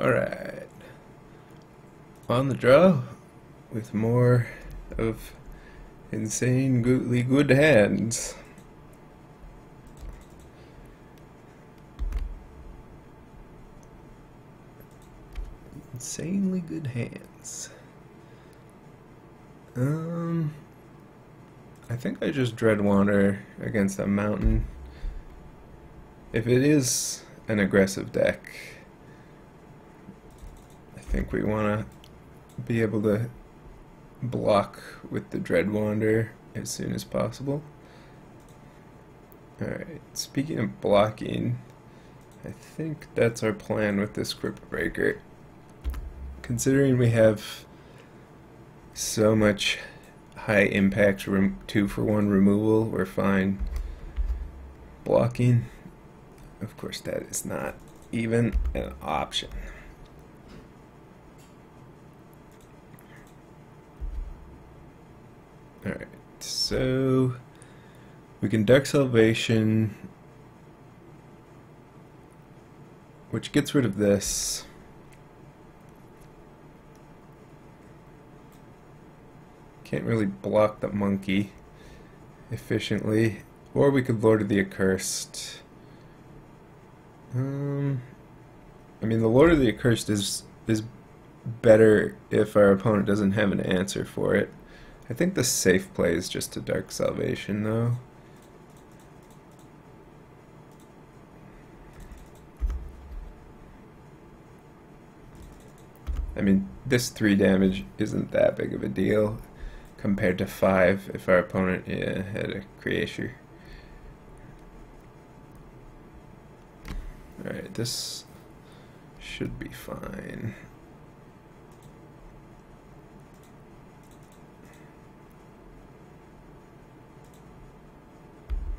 Alright, on the draw with more of insanely good hands. Insanely good hands. I think I just dread wander against a mountain. If it is an aggressive deck, I think we want to be able to block with the dread wander as soon as possible. Alright, speaking of blocking, I think that's our plan with this Crypt Breaker. Considering we have so much high impact 2-for-1 removal, we're fine blocking. Of course, that is not even an option. Alright, so we can Dark Salvation, which gets rid of this. Can't really block the monkey efficiently. Or we could Lord of the Accursed. I mean, the Lord of the Accursed is better if our opponent doesn't have an answer for it. I think the safe play is just to Dark Salvation, though. I mean, this 3 damage isn't that big of a deal compared to 5 if our opponent had a Creature. Alright, this should be fine.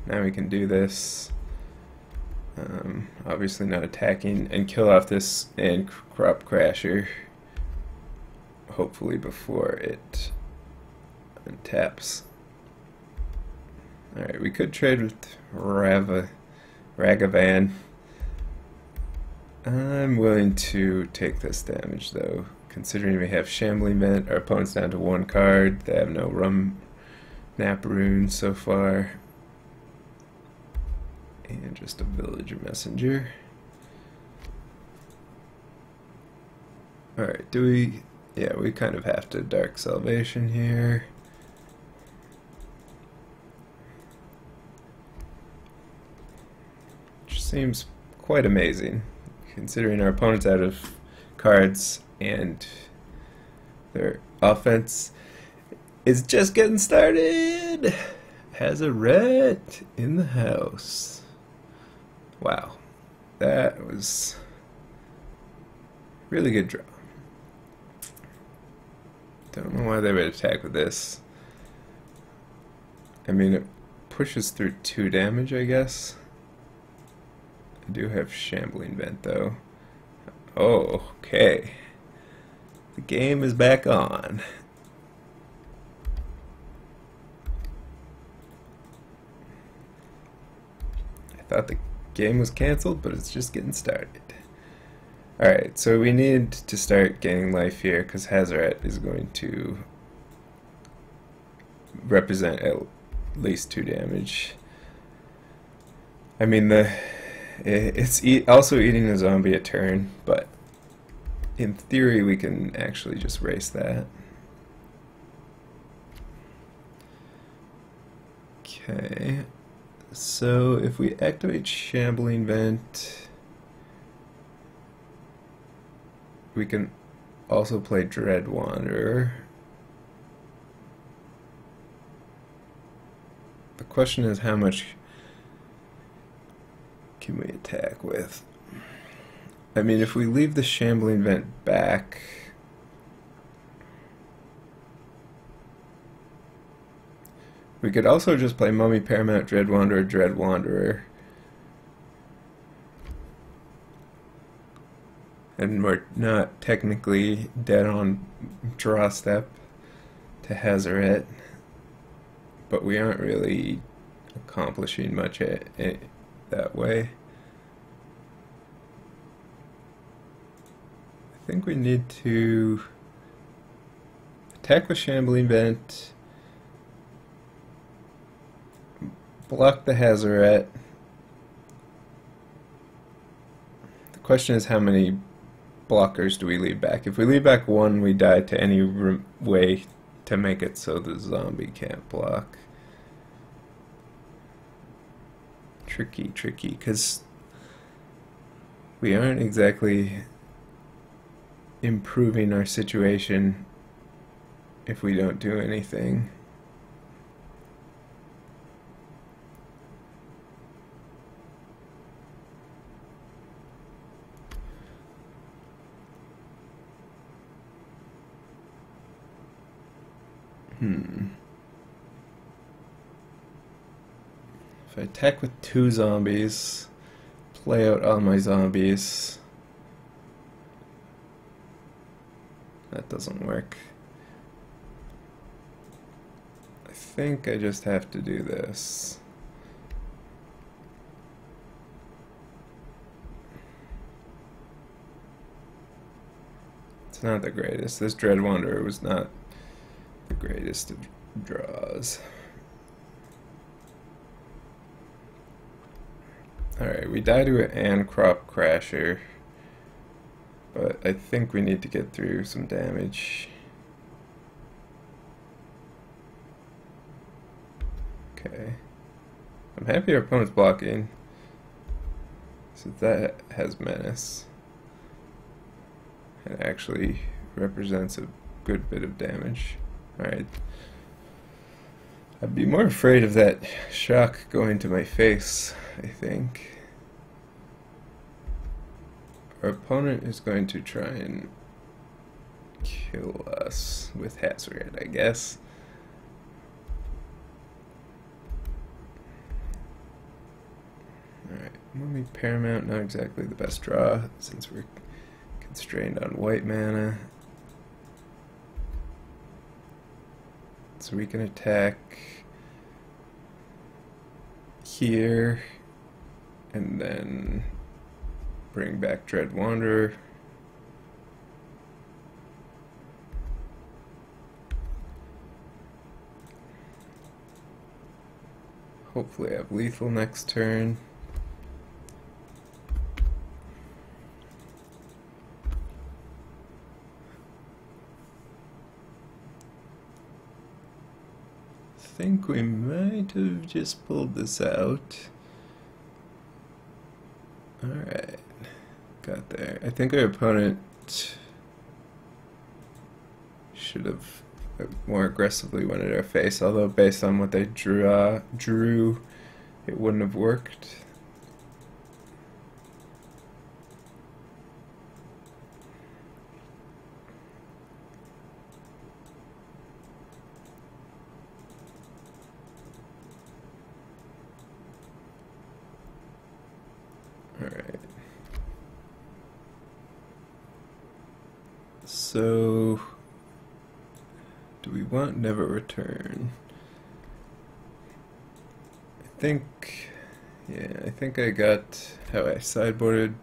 Now we can do this. Obviously not attacking, and kill off this and Crop Crasher, hopefully before it untaps. Alright, we could trade with Ragavan. I'm willing to take this damage though, considering we have Shambling Vent, our opponent's down to 1 card, they have no Nap Rune so far. And just a Villager Messenger. Alright, do we... yeah, we kind of have to Dark Salvation here. Which seems quite amazing, considering our opponent's out of cards and their offense is just getting started. Has a red in the house. Wow, that was really good draw. Don't know why they would attack with this. I mean, it pushes through 2 damage, I guess. I do have Shambling Vent, though. Oh, okay. The game is back on. I thought the game was canceled, but it's just getting started. Alright, so we need to start gaining life here, because Hazoret is going to represent at least 2 damage. I mean, it's also eating a zombie a turn, but in theory we can actually just race that. Okay, so if we activate Shambling Vent, we can also play Dread Wanderer. The question is, how much can we attack with? I mean, if we leave the Shambling Vent back, we could also just play Mummy Paramount, Dread Wanderer. And we're not technically dead on draw step to Hazoret, but we aren't really accomplishing much that way. I think we need to attack with Shambling Vent, block the Hazoret. The question is, how many blockers do we leave back? If we leave back one, we die to any way to make it so the zombie can't block. Tricky, because we aren't exactly improving our situation if we don't do anything. If I attack with 2 zombies, play out all my zombies, that doesn't work. I think I just have to do this. It's not the greatest. This Dread Wanderer was not the greatest of draws. Alright, we die to an Crop Crasher, but I think we need to get through some damage. Okay. I'm happy our opponent's blocking, so that has menace. It actually represents a good bit of damage. Alright. I'd be more afraid of that shock going to my face, I think. Our opponent is going to try and kill us with Hazoret, I guess. Alright, Mummy Paramount, not exactly the best draw since we're constrained on white mana. So we can attack here and then bring back Dread Wanderer. Hopefully I have lethal next turn. I think we might have just pulled this out. Alright, got there. I think our opponent should have more aggressively went at our face, although based on what they drew, it wouldn't have worked. Alright. So, do we want Never Return? I think I got how I sideboarded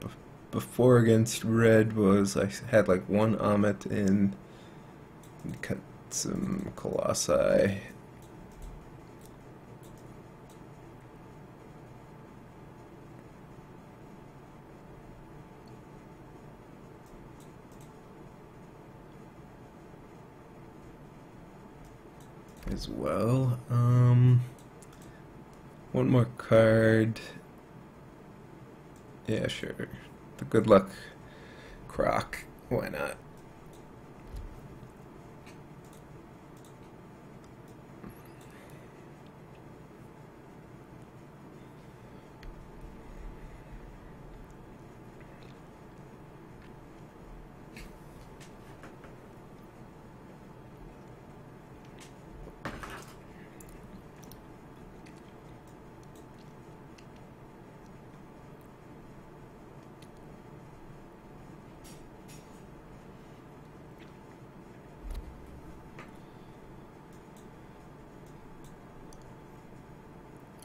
before against red was I had like 1 Amit in and cut some Colossi. As well. One more card. Yeah, sure. The Good Luck Croc. Why not?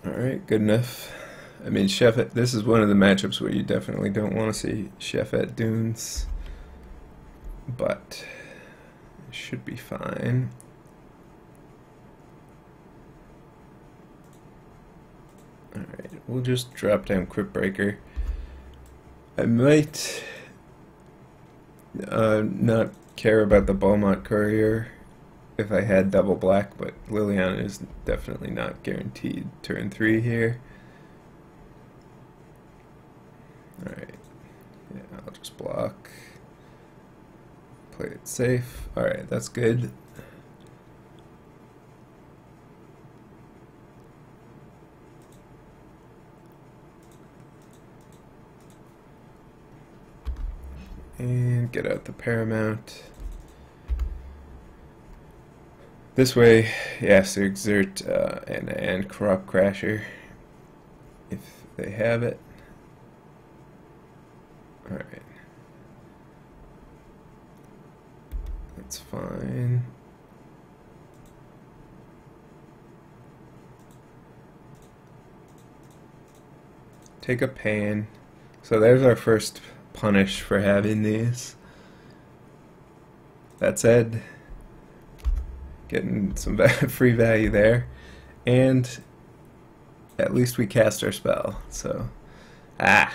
Alright, good enough. I mean, this is one of the matchups where you definitely don't want to see Chef at Dunes. but it should be fine. Alright, we'll just drop down Crypt Breaker. I might not care about the Beaumont Courier if I had double black, but Liliana is definitely not guaranteed turn 3 here. Alright, yeah, I'll just block. Play it safe. Alright, that's good. And get out the Paramount. This way, he has to exert and Crop Crasher if they have it. Alright. That's fine. Take a Pain. So there's our first punish for having these. That said, getting some free value there, and at least we cast our spell. So, Alright.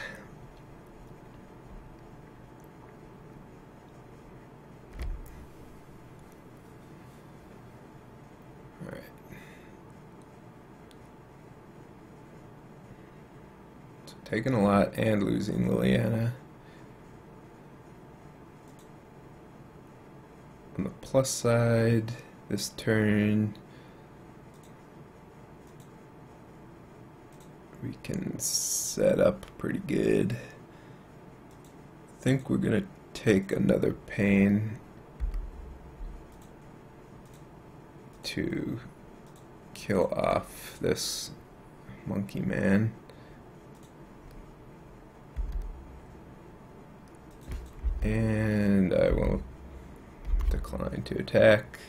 So taking a lot and losing Liliana. On the plus side, this turn we can set up pretty good. I think we're gonna take another Pain to kill off this monkey man. And I will decline to attack.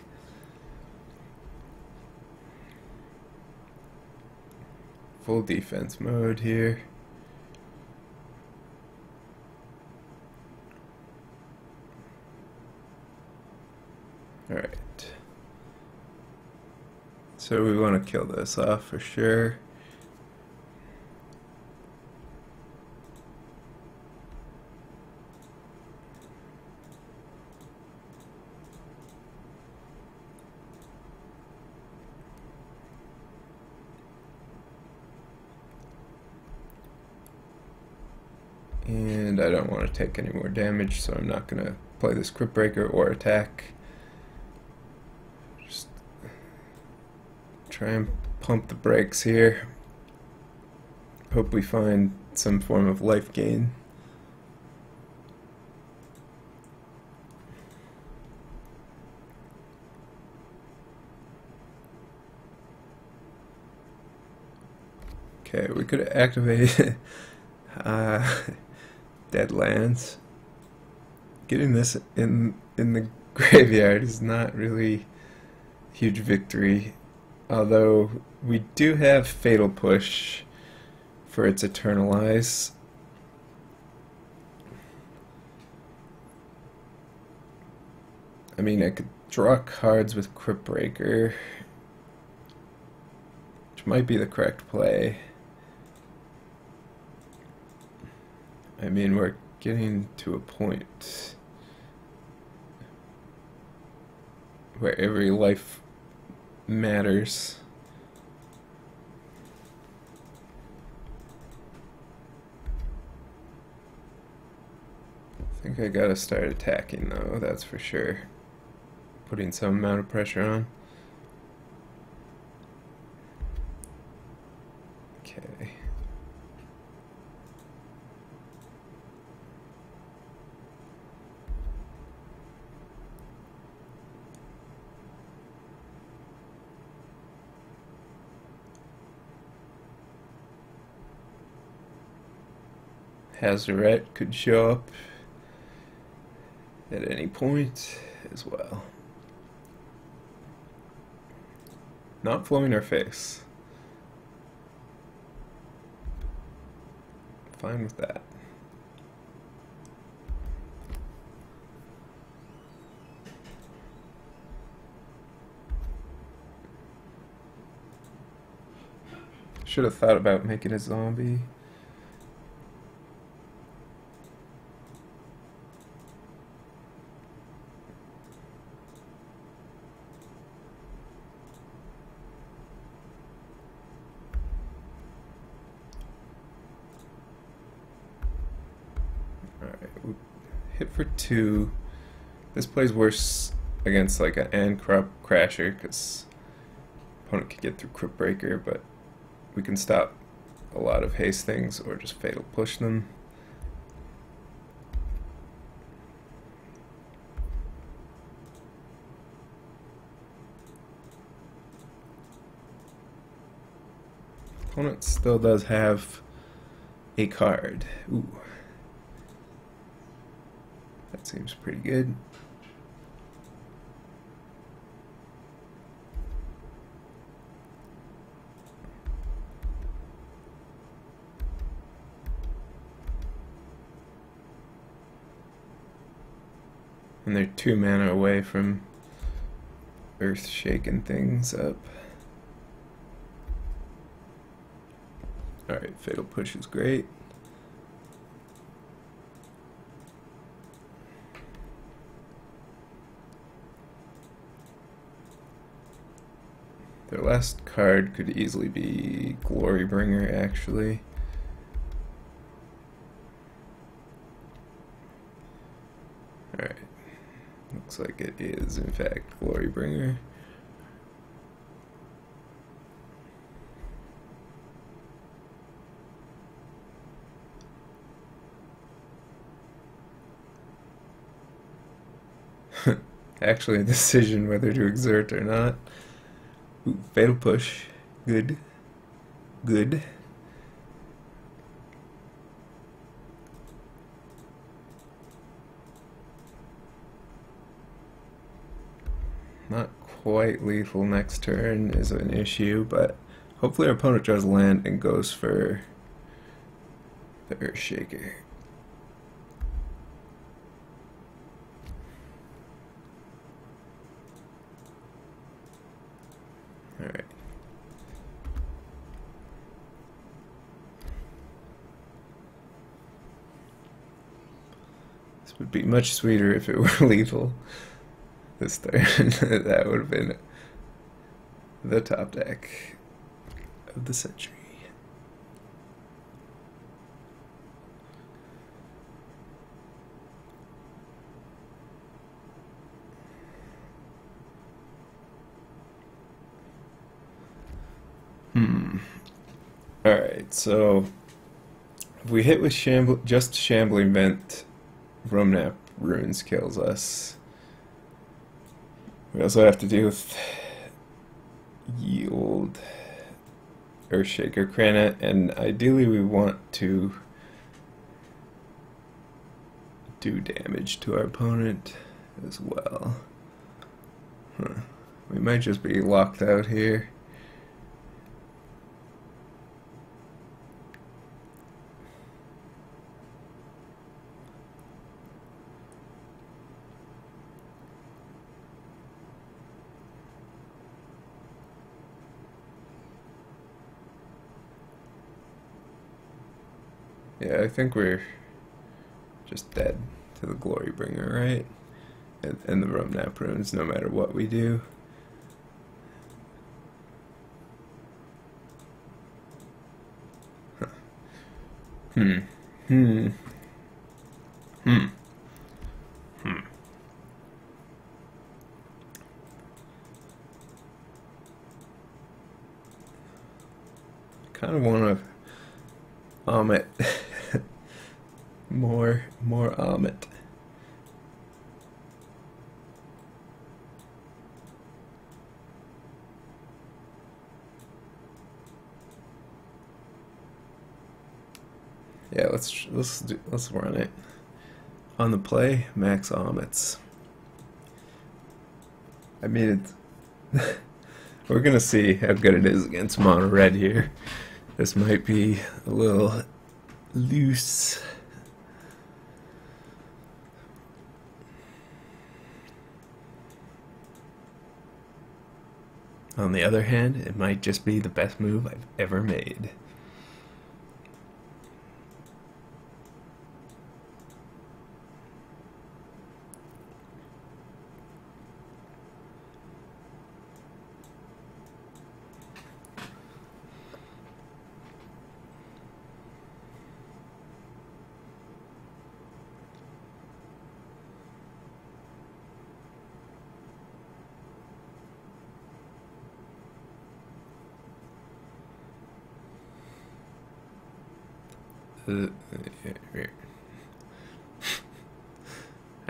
Full defense mode here. Alright. So we want to kill this off for sure. And I don't want to take any more damage, so I'm not going to play this Crypt Breaker or attack. Just try and pump the brakes here. Hope we find some form of life gain. Okay, we could activate Deadlands. Getting this in the graveyard is not really a huge victory, although we do have Fatal Push for its Eternalize. I mean, I could draw cards with Crypt Breaker, which might be the correct play. I mean, we're getting to a point where every life matters. I think I gotta start attacking though, that's for sure. Putting some amount of pressure on. Okay. Hazaret could show up at any point as well. Not flowing our face. Fine with that. Should have thought about making a zombie. Alright, we hit for 2. This plays worse against like an Crop Crasher because opponent can get through Crypt Breaker, but we can stop a lot of haste things or just fatal push them. Opponent still does have a card. Ooh. That seems pretty good. And they're 2 mana away from Earth shaking things up. Alright, Fatal Push is great. Their last card could easily be Glorybringer, actually. Alright. Looks like it is, in fact, Glorybringer. Actually, a decision whether to exert or not. Ooh, Fatal Push. Good. Good. Not quite lethal next turn is an issue, but hopefully our opponent draws land and goes for the Earthshaker. Alright. This would be much sweeter if it were lethal this turn. That would have been the top deck of the century. Alright, so if we hit with just Shambling Vent, Romnap Runes kills us. We also have to deal with Yield, Earthshaker, Cranet, and ideally we want to do damage to our opponent as well. We might just be locked out here. Yeah, I think we're just dead to the Glorybringer, right? And the Romnap Runes, no matter what we do. Huh. Kind of want to Amit. more Amit. Yeah, let's run it. On the play, max Amits. I mean, it's we're gonna see how good it is against mono red here. This might be a little loose. On the other hand, it might just be the best move I've ever made.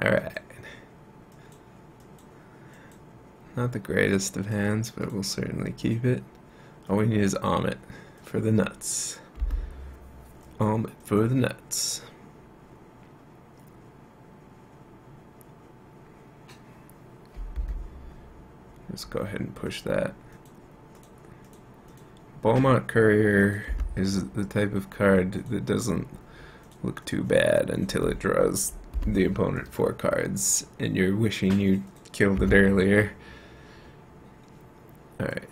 Alright. Not the greatest of hands, but we'll certainly keep it. All we need is Omit for the nuts. Omit for the nuts. Let's go ahead and push that. Beaumont Courier is the type of card that doesn't look too bad until it draws the opponent 4 cards and you're wishing you killed it earlier. Alright,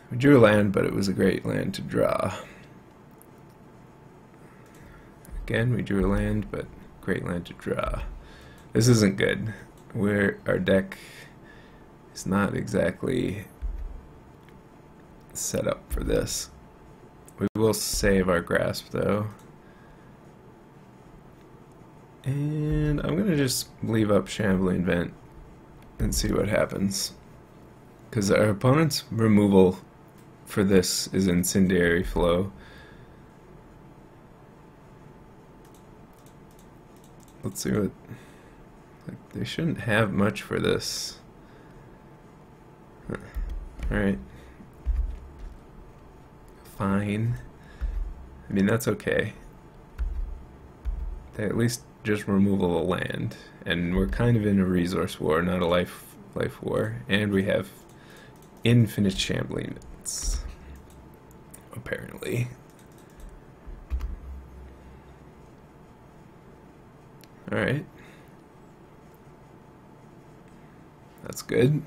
we drew a land, but it was a great land to draw. Again, we drew a land, but great land to draw. This isn't good. Our deck is not exactly set up for this. We will save our grasp though. And I'm gonna just leave up Shambling Vent and see what happens. Because our opponent's removal for this is Incendiary Flow. Let's see what... Like, they shouldn't have much for this. Alright. Fine. I mean, that's okay. They at least just removal of land. And we're kind of in a resource war, not a life war. And we have infinite Shambling Vents, apparently. Alright. That's good.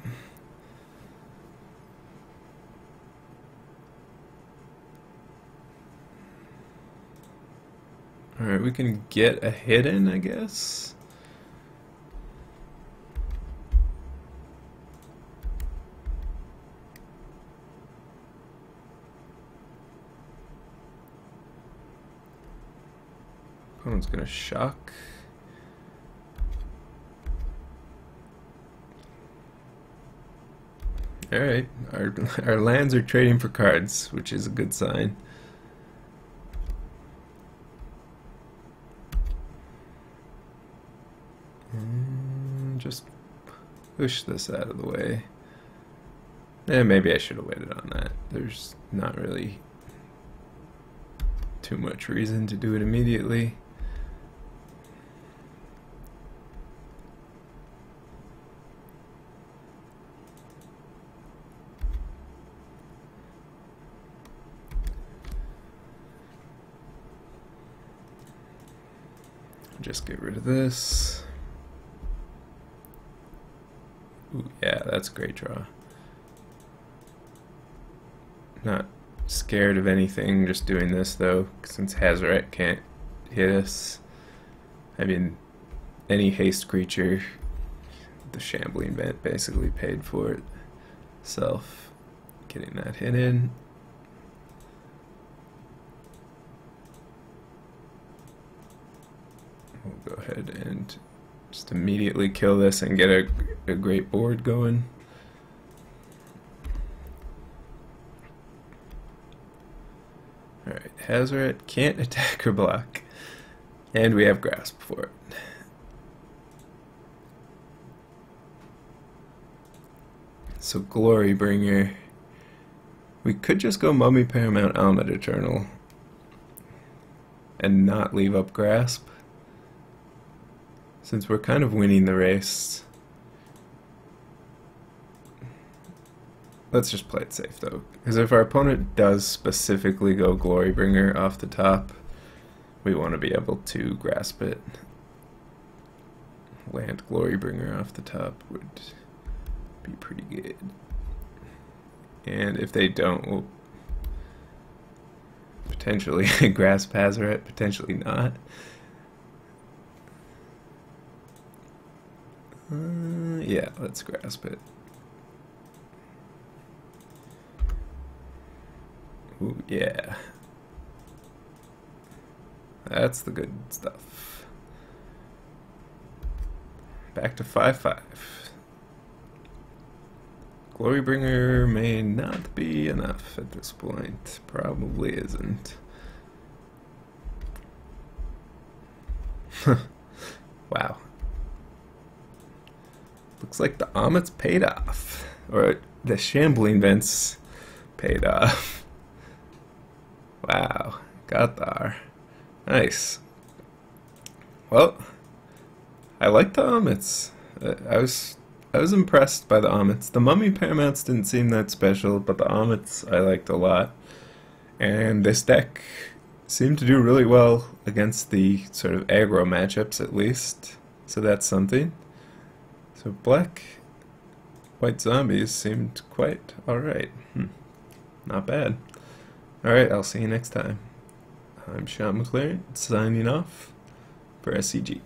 Alright, we can get a hit in, I guess. Opponent's gonna shock. Alright, our lands are trading for cards, which is a good sign. Just push this out of the way. Maybe I should have waited on that. There's not really too much reason to do it immediately. Just get rid of this. Ooh, yeah, that's a great draw. Not scared of anything, just doing this though, since Hazoret can't hit us. I mean, any haste creature, the Shambling Vent basically paid for it. Self, getting that hit in. We'll go ahead and just immediately kill this and get a great board going. Alright, Hazoret can't attack or block. And we have Grasp for it. So Glorybringer. We could just go Mummy Paramount Almond Eternal and not leave up Grasp. Since we're kind of winning the race. Let's just play it safe though, because if our opponent does specifically go Glorybringer off the top, we want to be able to grasp it. Land Glorybringer off the top would be pretty good. And if they don't, we'll potentially grasp Hazoret, potentially not. Yeah, let's grasp it. Ooh, yeah. That's the good stuff. Back to 5-5. Glorybringer may not be enough at this point. Probably isn't. Wow. Looks like the omelettes paid off. Or the shambling vents paid off. Wow. Got there. Nice. Well, I like the omelettes. I was impressed by the omelettes. The mummy paramounts didn't seem that special, but the omelettes I liked a lot. And this deck seemed to do really well against the sort of aggro matchups at least. So that's something. So black, white zombies seemed quite alright. Not bad. Alright, I'll see you next time. I'm Shaun McLaren, signing off for SCG.